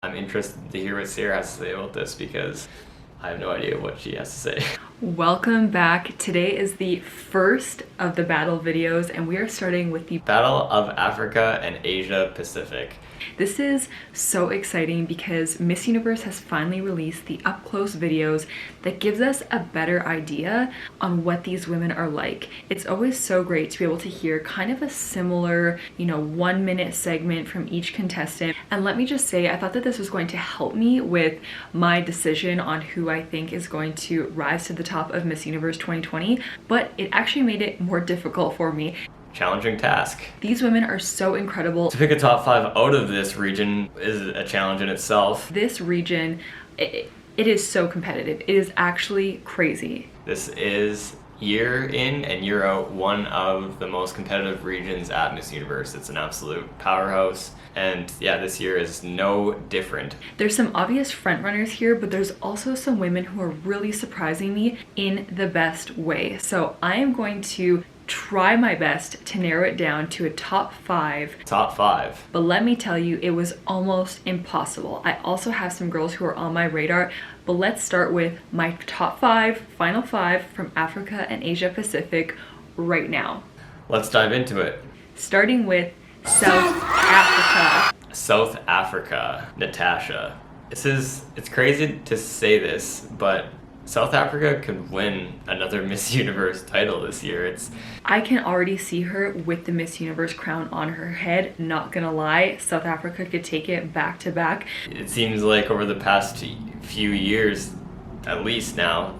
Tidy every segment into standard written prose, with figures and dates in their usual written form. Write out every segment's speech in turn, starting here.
I'm interested to hear what Sarah has to say about this because I have no idea what she has to say. Welcome back. Today is the first of the battle videos and we are starting with the Battle of Africa and Asia Pacific. This is so exciting because Miss Universe has finally released the up-close videos that gives us a better idea on what these women are like. It's always so great to be able to hear kind of a similar, 1-minute segment from each contestant. And let me just say, I thought that this was going to help me with my decision on who I think is going to rise to the top of Miss Universe 2020, but it actually made it more difficult for me. Challenging task. These women are so incredible. To pick a top 5 out of this region is a challenge in itself. This region, it is so competitive. It is actually crazy. This is year in and year out one of the most competitive regions at Miss Universe. It's an absolute powerhouse, and yeah, this year is no different. There's some obvious frontrunners here, but there's also some women who are really surprising me in the best way. So I am going to try my best to narrow it down to a top 5. Top 5. But let me tell you, it was almost impossible. I also have some girls who are on my radar, but let's start with my top 5, final 5 from Africa and Asia Pacific right now. Let's dive into it. Starting with South Africa. South Africa, Natasha. It's crazy to say this, but South Africa could win another Miss Universe title this year. I can already see her with the Miss Universe crown on her head, not gonna lie. South Africa could take it back to back. It seems like over the past few years, at least now,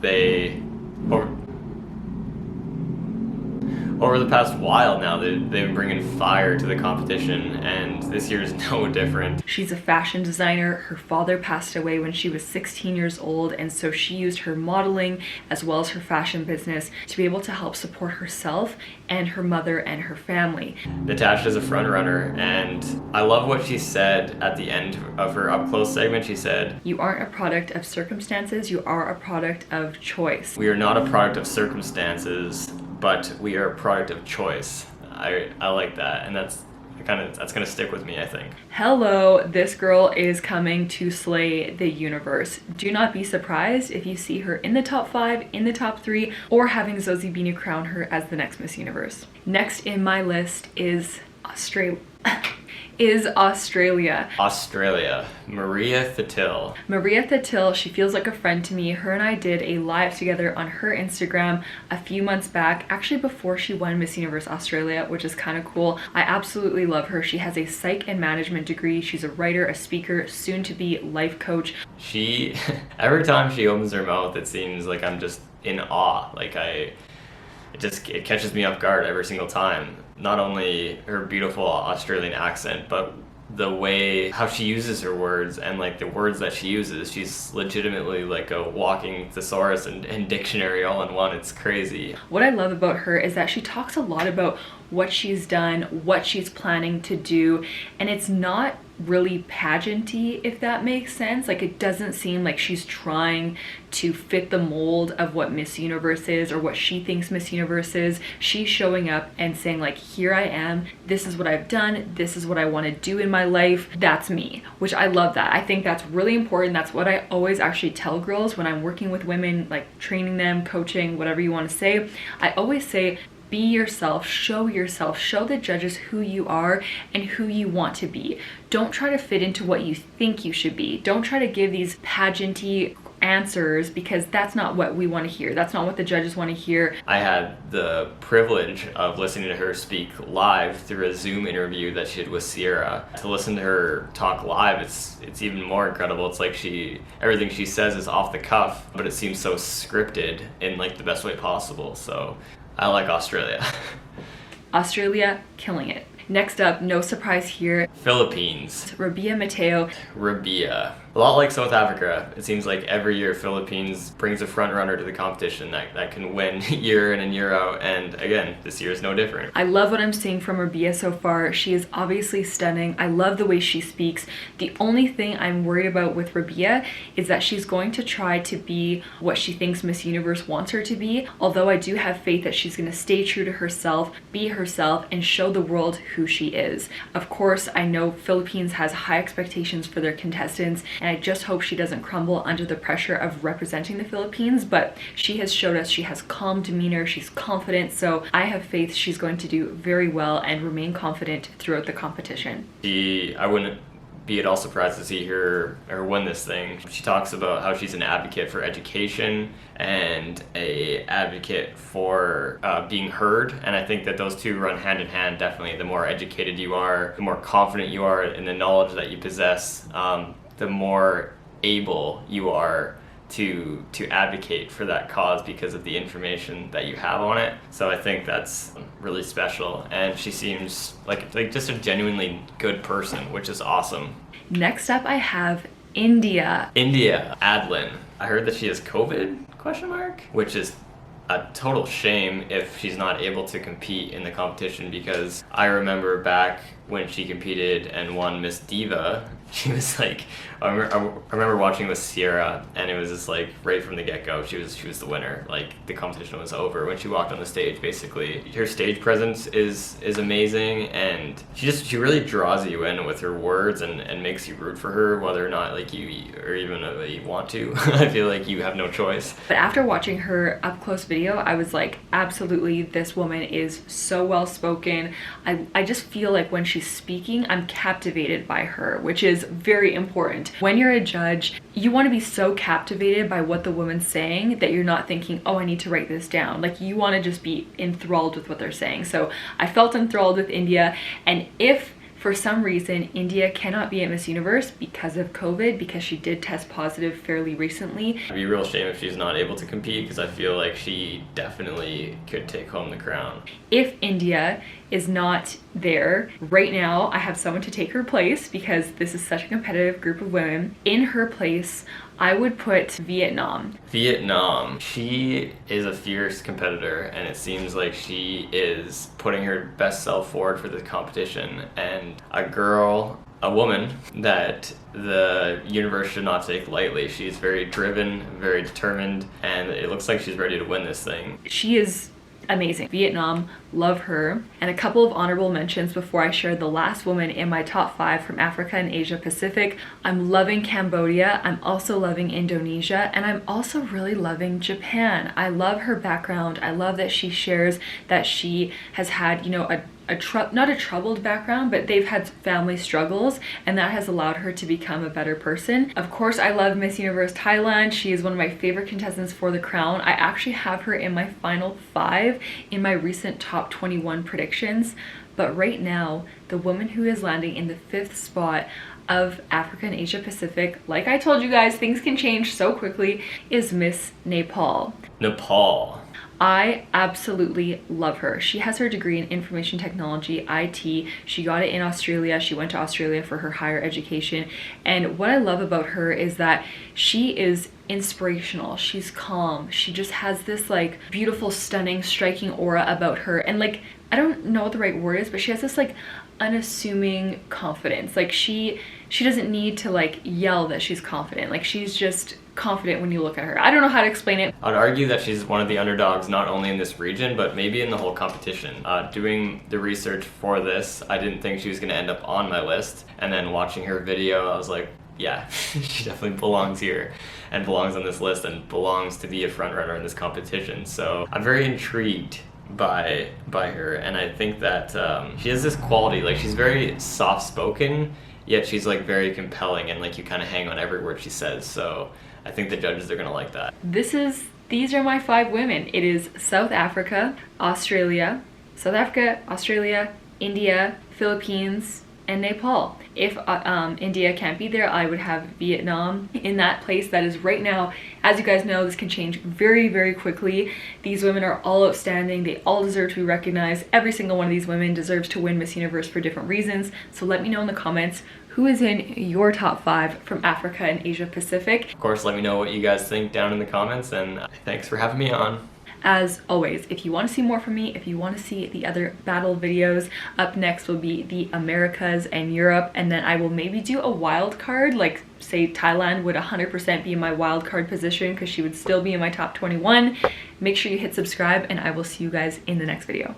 over the past while now, they've been bringing fire to the competition, and this year is no different. She's a fashion designer. Her father passed away when she was 16 years old, and so she used her modeling as well as her fashion business to be able to help support herself and her mother and her family. Natasha's a front runner, and I love what she said at the end of her up close segment. She said, "You aren't a product of circumstances, you are a product of choice." We are not a product of circumstances, but we are a product of choice. I like that, and that's gonna stick with me, I think. Hello, this girl is coming to slay the universe. Do not be surprised if you see her in the top 5, in the top 3, or having Zosie Bini crown her as the next Miss Universe. Next in my list is Australia. Australia. Maria Thattil. Maria Thattil, she feels like a friend to me. Her and I did a live together on her Instagram a few months back, actually before she won Miss Universe Australia, which is kind of cool. I absolutely love her. She has a psych and management degree. She's a writer, a speaker, soon to be life coach. Every time she opens her mouth, it seems like I'm just in awe. It catches me off guard every single time. Not only her beautiful Australian accent, but the way how she uses her words and the words that she uses. She's legitimately like a walking thesaurus and dictionary all in one. It's crazy. What I love about her is that she talks a lot about what she's done, what she's planning to do, and it's not really pageanty, if that makes sense. It doesn't seem like she's trying to fit the mold of what Miss Universe is or what she thinks Miss Universe is. She's showing up and saying here I am, this is what I've done, this is what I want to do in my life, that's me, which I love that. I think that's really important. That's what I always actually tell girls when I'm working with women, training them, coaching, whatever you want to say. I always say, be yourself, show the judges who you are and who you want to be. Don't try to fit into what you think you should be. Don't try to give these pageanty answers, because that's not what we want to hear. That's not what the judges want to hear. I had the privilege of listening to her speak live through a Zoom interview that she did with Sierra. To listen to her talk live, it's even more incredible. It's like everything she says is off the cuff, but it seems so scripted in the best way possible. So I like Australia. Australia, killing it. Next up, no surprise here, Philippines. Rabia Mateo. Rabia. A lot like South Africa. It seems like every year Philippines brings a front runner to the competition that can win year in and year out. And again, this year is no different. I love what I'm seeing from Rabia so far. She is obviously stunning. I love the way she speaks. The only thing I'm worried about with Rabia is that she's going to try to be what she thinks Miss Universe wants her to be. Although I do have faith that she's going to stay true to herself, be herself, and show the world who she is. Of course, I know Philippines has high expectations for their contestants, and I just hope she doesn't crumble under the pressure of representing the Philippines, but she has showed us she has calm demeanor, she's confident, so I have faith she's going to do very well and remain confident throughout the competition. I wouldn't be at all surprised to see her win this thing. She talks about how she's an advocate for education and a advocate for being heard, and I think that those two run hand in hand. Definitely, the more educated you are, the more confident you are in the knowledge that you possess, the more able you are to advocate for that cause because of the information that you have on it. So I think that's really special, and she seems like just a genuinely good person, which is awesome. Next up I have India. Adlin. I heard that she has COVID, which is a total shame if she's not able to compete in the competition, because I remember back when she competed and won Miss Diva, she was like, I remember watching with Sierra, and it was just like right from the get-go, she was the winner. Like, the competition was over when she walked on the stage. Basically, her stage presence is amazing, and she really draws you in with her words and makes you root for her, whether or not like you or even you want to. I feel like you have no choice. But after watching her up close video, I was like, absolutely, this woman is so well spoken. I just feel like when she's speaking, I'm captivated by her, which is very important. When you're a judge, you want to be so captivated by what the woman's saying that you're not thinking, oh, I need to write this down. Like, you want to just be enthralled with what they're saying. So I felt enthralled with India, and if for some reason India cannot be at Miss Universe because of COVID, because she did test positive fairly recently, It'd be a real shame if she's not able to compete, because I feel like she definitely could take home the crown. If India is not there right now, I have someone to take her place because this is such a competitive group of women. In her place, I would put Vietnam. She is a fierce competitor, and it seems like she is putting her best self forward for this competition, and a woman that the universe should not take lightly. She's very driven, very determined, and it looks like she's ready to win this thing. She is amazing. Vietnam, love her. And a couple of honorable mentions before I share the last woman in my top 5 from Africa and Asia Pacific. I'm loving Cambodia, I'm also loving Indonesia, and I'm also really loving Japan. I love her background. I love that she shares that she has had, you know, not a troubled background, but they've had family struggles, and that has allowed her to become a better person. Of course, I love Miss Universe Thailand. She is one of my favorite contestants for the crown. I actually have her in my final 5 in my recent top 21 predictions. But right now, the woman who is landing in the 5th spot of Africa and Asia Pacific, like I told you guys, things can change so quickly, is Miss Nepal. I absolutely love her. She has her degree in information technology, IT. She got it in Australia. She went to Australia for her higher education. And what I love about her is that she is inspirational. She's calm. She just has this like beautiful, stunning, striking aura about her. And like, I don't know what the right word is, but she has this like unassuming confidence. Like she doesn't need to like yell that she's confident. Like, she's just confident when you look at her. I don't know how to explain it. I'd argue that she's one of the underdogs, not only in this region, but maybe in the whole competition. Doing the research for this, I didn't think she was going to end up on my list. And then watching her video, I was like, yeah, she definitely belongs here and belongs on this list and belongs to be a front runner in this competition. So I'm very intrigued by her, and I think that she has this quality, like she's very soft-spoken, yet she's like very compelling, and like you kind of hang on every word she says. So I think the judges are gonna like that. These are my 5 women. It is South Africa, Australia, India, Philippines, and Nepal. If India can't be there, I would have Vietnam in that place. That is right now, as you guys know, this can change very, very quickly. These women are all outstanding. They all deserve to be recognized. Every single one of these women deserves to win Miss Universe for different reasons. So let me know in the comments who is in your top 5 from Africa and Asia Pacific. Of course, let me know what you guys think down in the comments, and thanks for having me on. As always, if you want to see more from me, if you want to see the other battle videos, up next will be the Americas and Europe, and then I will maybe do a wild card, like say Thailand would 100% be in my wild card position because she would still be in my top 21. Make sure you hit subscribe, and I will see you guys in the next video.